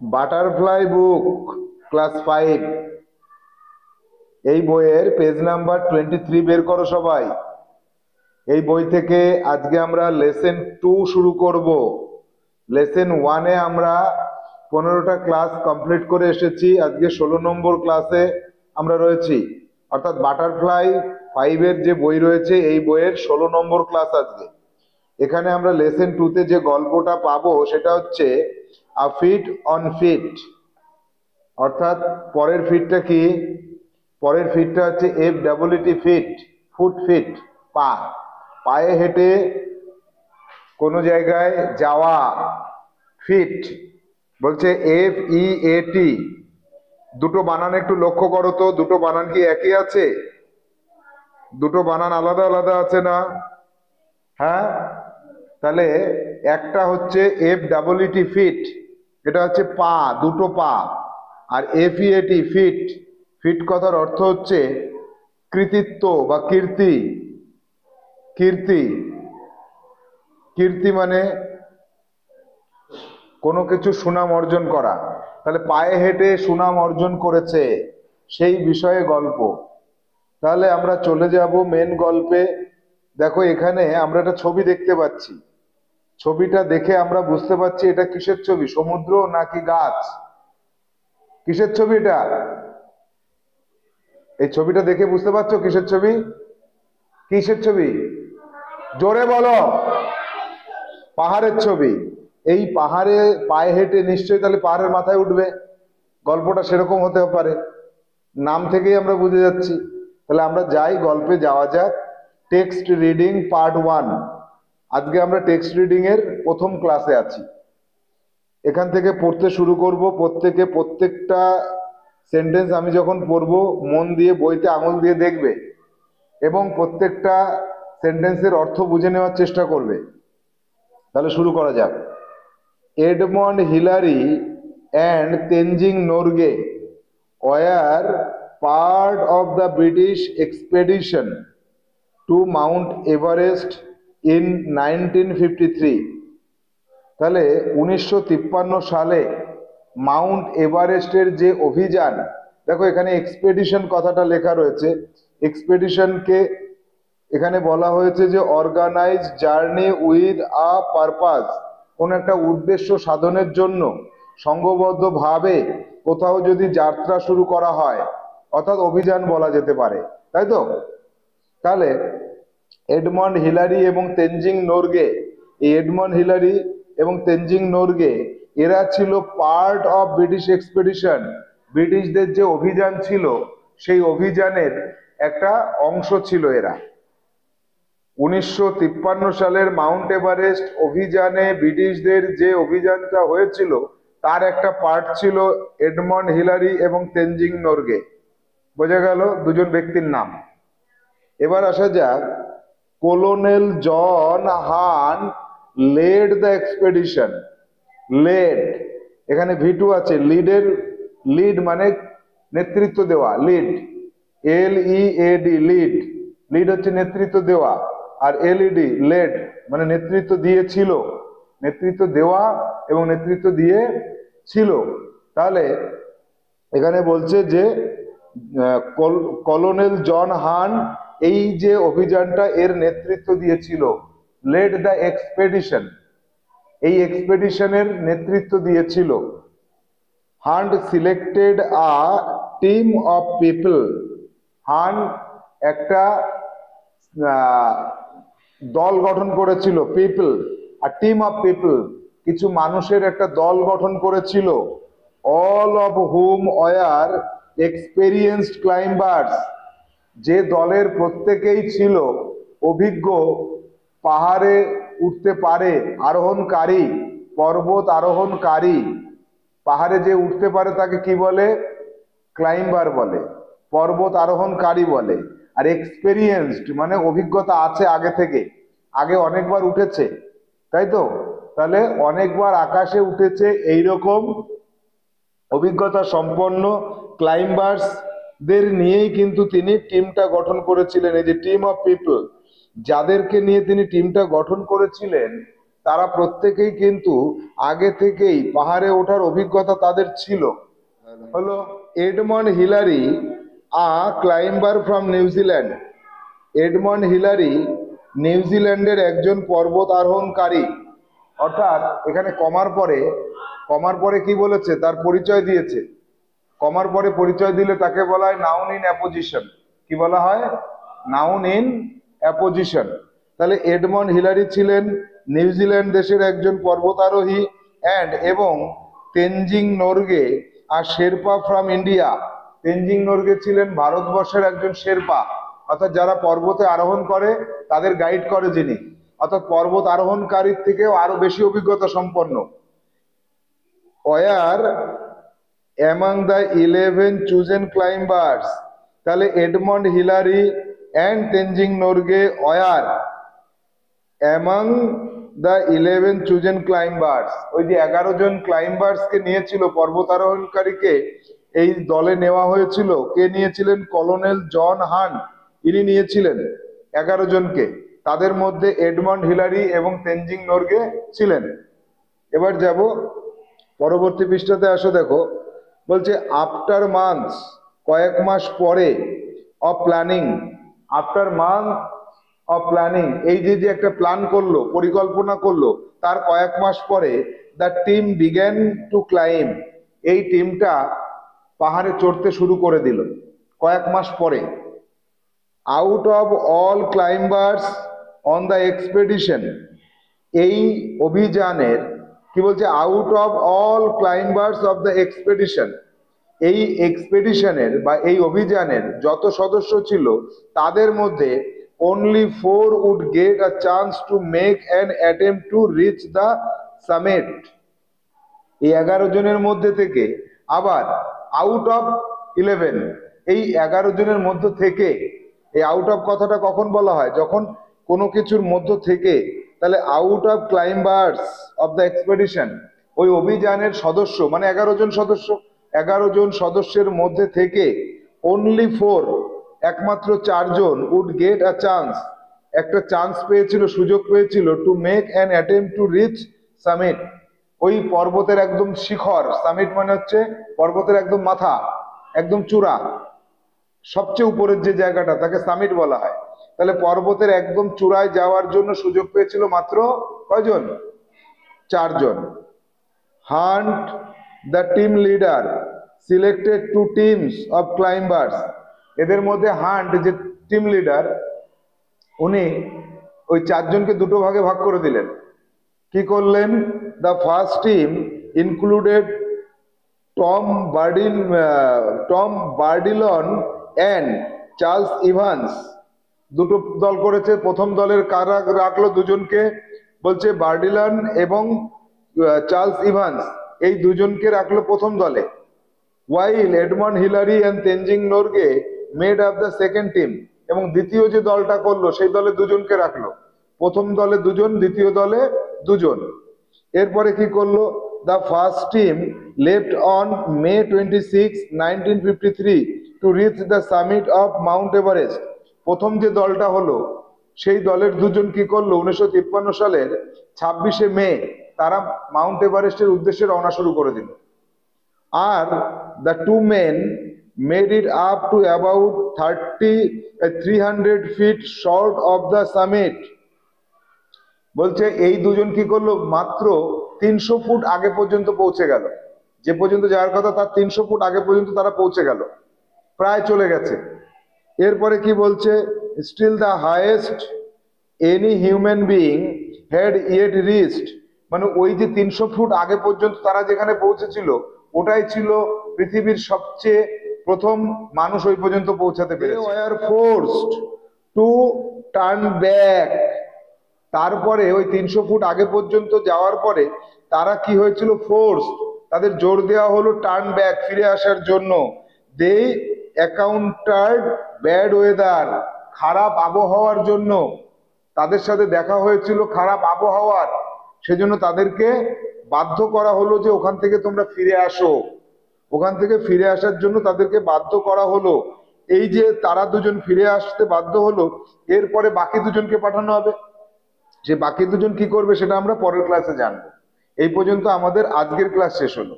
Butterfly বুক class 5 এই বইয়ের page number 23 বের করো সবাই। এই বই থেকে আজকে আমরা লেসন 2 শুরু করব। লেসন 1-এ আমরা 15টা ক্লাস কমপ্লিট করে এসেছি, আজকে 16 নম্বর ক্লাসে আমরা রয়েছি, অর্থাৎ বাটারফ্লাই 5-এর যে বই রয়েছে এই বইয়ের 16 নম্বর ক্লাস আজকে। এখানে আমরা লেসন 2-তে যে গল্পটা পাবো সেটা হচ্ছে আ ফিট অন ফিট, অর্থাৎ পরের ফিটটা কি? পরের ফিটটা হচ্ছে FWT ফিট, ফুট ফিট, পা, পায়ে হেঁটে কোনো জায়গায় যাওয়া। ফিট বলছে FEAT, দুটো বানান একটু লক্ষ্য করো তো, দুটো বানান কি একই আছে? দুটো বানান আলাদা আলাদা আছে না? হ্যাঁ, তাহলে একটা হচ্ছে FWT ফিট, এটা হচ্ছে পা, দুটো পা। আর FEAT ফিট, ফিট কথার অর্থ হচ্ছে কৃতিত্ব বা কীর্তি। কীর্তি, কীর্তি মানে কোনো কিছু সুনাম অর্জন করা। তাহলে পায়ে হেঁটে সুনাম অর্জন করেছে, সেই বিষয়ে গল্প। তাহলে আমরা চলে যাব মেন গল্পে। দেখো এখানে আমরা একটা ছবি দেখতে পাচ্ছি, ছবিটা দেখে আমরা বুঝতে পারছি এটা কিসের ছবি, সমুদ্র নাকি গাছ? কিসের ছবি এটা? এই ছবিটা দেখে বুঝতে পারছো কিসের ছবি? কিসের ছবি? জোরে বলো। পাহাড়ের ছবি। এই পাহাড়ে পায়ে হেঁটে নিশ্চয়ই তাহলে পাহাড়ের মাথায় উঠবে, গল্পটা সেরকম হতে পারে, নাম থেকেই আমরা বুঝে যাচ্ছি। তাহলে আমরা যাই, গল্পে যাওয়া যাক। Text reading part 1। আজকে আমরা টেক্সট রিডিং এর প্রথম ক্লাসে আছি। এখান থেকে পড়তে শুরু করব। প্রত্যেকটা সেন্টেন্স আমি যখন পড়বো মন দিয়ে বইতে আঙুল দিয়ে দেখবে এবং প্রত্যেকটা সেন্টেন্সের অর্থ বুঝে নেওয়ার চেষ্টা করবে। তাহলে শুরু করা যাক। Edmund Hillary and Tenzing Norgay were part of the British expedition to Mount Everest in 1953। তাহলে 1953 সালে মাউন্ট এভারেস্টের যে অভিযান, দেখো এখানে এক্সপেডিশন কথাটা লেখা রয়েছে। এক্সপেডিশনকে এখানে বলা হয়েছে যে organise journey with a purpose, কোন একটা উদ্দেশ্য সাধনের জন্য সংঘবদ্ধভাবে কোথাও যদি যাত্রা শুরু করা হয়, অর্থাৎ অভিযান বলা যেতে পারে, তাই তো? তাহলে এডমন্ড হিলারি এবং তেনজিং নোরগে, এই এডমন্ড হিলারি এবং তেনজিং নোরগে এরা ছিল পার্ট অফ ব্রিটিশ এক্সপেডিশন, ব্রিটিশদের যে অভিযান ছিল সেই অভিযানের একটা অংশ ছিল এরা। 1953 সালের মাউন্ট এভারেস্ট অভিযানে ব্রিটিশদের যে অভিযানটা হয়েছিল তার একটা পার্ট ছিল এডমন্ড হিলারি এবং তেনজিং নোরগে। বোঝা গেল দুজন ব্যক্তির নাম। এবার আসা যাক, colonel John Hunt led the expedition. Led, এখানে V2 আছে, লিডের, লিড মানে নেতৃত্ব দেওয়া, লিড, LEAD, লিড, লিড হচ্ছে নেতৃত্ব দেওয়া, আর LED লেড মানে নেতৃত্ব দিয়েছিল, নেতৃত্ব দেওয়া এবং নেতৃত্ব দিয়ে ছিল। তাহলে এখানে বলছে যে কলোনেল জন হান্ট এই যে অভিযানটা এর নেতৃত্ব দিয়েছিল, লেড দ্য এক্সপেডিশন, এই এক্সপেডিশনের নেতৃত্ব দিয়েছিল। Hunt selected a team of people, Hunt একটা দল গঠন করেছিল, পিপল, আর টিম অফ পিপল কিছু মানুষের একটা দল গঠন করেছিল। All of whom were experienced climbers, যে দলের প্রত্যেকেই ছিল অভিজ্ঞ পাহাড়ে উঠতে পারে আরোহণকারী, পর্বত আরোহণকারী। পাহাড়ে যে উঠতে পারে তাকে কি বলে? ক্লাইম্বার বলে, পর্বত আরোহণকারী বলে। আর এক্সপেরিয়েন্সড মানে অভিজ্ঞতা আছে আগে থেকে, আগে অনেকবার উঠেছে, তাই তো? তাহলে অনেকবার আকাশে উঠেছে এইরকম অভিজ্ঞতা সম্পন্ন ক্লাইম্বার্স দের নিয়েই কিন্তু তিনি টিমটা গঠন করেছিলেন। এই যে টিম অফ পিপল, যাদেরকে নিয়ে তিনি টিমটা গঠন করেছিলেন তারা প্রত্যেকেই কিন্তু আগে থেকেই পাহাড়ে ওঠার অভিজ্ঞতা তাদের ছিল। হলো Edmund Hillary, a climber from New Zealand. Edmund Hillary নিউজিল্যান্ডের একজন পর্বত আরোহণকারী। অর্থাৎ এখানে কমার পরে কি বলেছে, তার পরিচয় দিয়েছে। কমার পরে পরিচয় দিলে তাকে বলা হয় নাউন ইন অ্যাপোজিশন। কি বলা হয়? Noun in apposition. তাহলে এডমন্ড হিলারি ছিলেন নিউজিল্যান্ড দেশের একজন পর্বতারোহী এবং তেনজিং নোরগে আর শেরপা ফ্রম ইন্ডিয়া। তেনজিং নোরগে ছিলেন ভারতবর্ষের একজন শেরপা, অর্থাৎ যারা পর্বতে আরোহণ করে তাদের গাইড করে যিনি, অর্থাৎ পর্বত আরোহণকারীর থেকেও আরো বেশি অভিজ্ঞতা সম্পন্ন। Were among the 11 chosen climbers. তাহলে Edmund Hillary and Tenzing Norgay were among the 11 chosen climbers. ওই যে 11 জন ক্লাইম্বার্সকে নিয়েছিল, পর্বতারোহণকারীকে এই দলে নেওয়া হয়েছিল। কে নিয়েছিলেন? কলোনেল জন হান্ট, ইনি নিয়েছিলেন 11 জনকে। তাদের মধ্যে এডমন্ড হিলারি এবং তেনজিং নোরগে ছিলেন। এবার যাব পরবর্তী পৃষ্ঠাতে, আসো দেখো, বলছে আফটার মান্থস, কয়েক মাস পরে, of planning. After month of planning, এই যে একটা প্ল্যান করলো, পরিকল্পনা করলো, তার কয়েক মাস পরে the team began to climb. এই টিমটা পাহাড়ে চড়তে শুরু করে দিল কয়েক মাস পরে। Out of all climbers on the expedition. এই অভিযানের কি বলছে? Out of all climbers of the expedition. এই এক্সপেডিশনের বা এই অভিযানের যত সদস্য ছিল তাদের মধ্যে only 4 would get a chance to make an attempt to reach the summit। এই 11 জনের মধ্যে থেকে আবার আউট অফ 11, এই 11 জনের মধ্য থেকে, এই আউট অফ কথাটা কখন বলা হয়? যখন কোনো কিছুর মধ্য থেকে। তাহলে out of climbers of the expedition, ওই অভিযানের সদস্য মানে 11 জন সদস্য, 11 জন সদস্যের মধ্যে থেকে only 4, একমাত্র 4 জন উড গেট আ চান্স, একটা চান্স পেয়েছিল, সুযোগ পেয়েছিল, to make an attempt to reach summit. ওই পর্বতের একদম শিখর, সামিট মানে হচ্ছে পর্বতের একদম মাথা, একদম চূড়া, সবচেয়ে উপরের যে জায়গাটা তাকে সামিট বলা হয়। তাহলে পর্বতের একদম চূড়ায় যাওয়ার জন্য সুযোগ পেয়েছিল মাত্র কয়জন? 4 জন। Hunt the team leader selected 2 teams of climbers. এদের মধ্যে হান্ট যে টিম লিডার, উনি ওই 4 জনকে দুটো ভাগে ভাগ করে দিলেন। কি করলেন? The first team included Tom Bourdillon and Charles Evans. দুটো দল করেছে। প্রথম দলের কারা রাখলো? 2 জনকে, বলছে বার্ডিলন এবং চার্লস ইভান্স, এই 2 জনকে রাখলো প্রথম দলে। while Edmund Hillary and Tenzing Norgay made up the second team। এবং দ্বিতীয় যে দলটা করলো সেই দলে 2 জনকে রাখলো। প্রথম দলে 2 জন, দ্বিতীয় দলে 2 জন। এরপরে কি করলো? the first team left on May 26, 1953 to reach the summit of Mount Everest। প্রথম যে দলটা হলো সেই দলের 2 জন কি করলো? 1953 সালের 26শে মে তারা মাউন্ট এভারেস্টের উদ্দেশ্যে রওনা শুরু করে দিল। আর the 2 men made it up to about 300 feet short of the summit। বলছে এই 2 জন কি করলো? মাত্র 300 ফুট আগে পর্যন্ত পৌঁছে গেল। যে পর্যন্ত যাওয়ার কথা তার 300 ফুট আগে পর্যন্ত তারা পৌঁছে গেল, প্রায় চলে গেছে। এরপরে কি বলছে? Still the highest any human being had yet reached. মানে ওই যে 300 ফুট আগে পর্যন্ত তারা যেখানে পৌঁছেছিল ওটাই ছিল পৃথিবীর সবচেয়ে প্রথম মানুষ ওই পর্যন্ত পৌঁছাতে পেরেছে। Were forced to turn back. তারপরে ওই 300 ফুট আগে পর্যন্ত যাওয়ার পরে তারা কি হয়েছিল? ফোর্স, তাদের জোর দেওয়া হলো টার্ন ব্যাক, ফিরে আসার জন্য। দে এনকাউন্টার্ড ব্যাড ওয়েদার, খারাপ আবহাওয়ার জন্য তাদের সাথে দেখা হয়েছিল, খারাপ আবহাওয়ার। সেজন্য তাদেরকে বাধ্য করা হলো যে ওখান থেকে তোমরা ফিরে আসো। ওখান থেকে ফিরে আসার জন্য তাদেরকে বাধ্য করা হলো। এই যে তারা 2 জন ফিরে আসতে বাধ্য হলো, এরপরে বাকি 2 জনকে পাঠানো হবে। যে বাকি দুজন কি করবে সেটা আমরা পরের ক্লাসে জানবো। এই পর্যন্ত আমাদের আজকের ক্লাস শেষ হলো।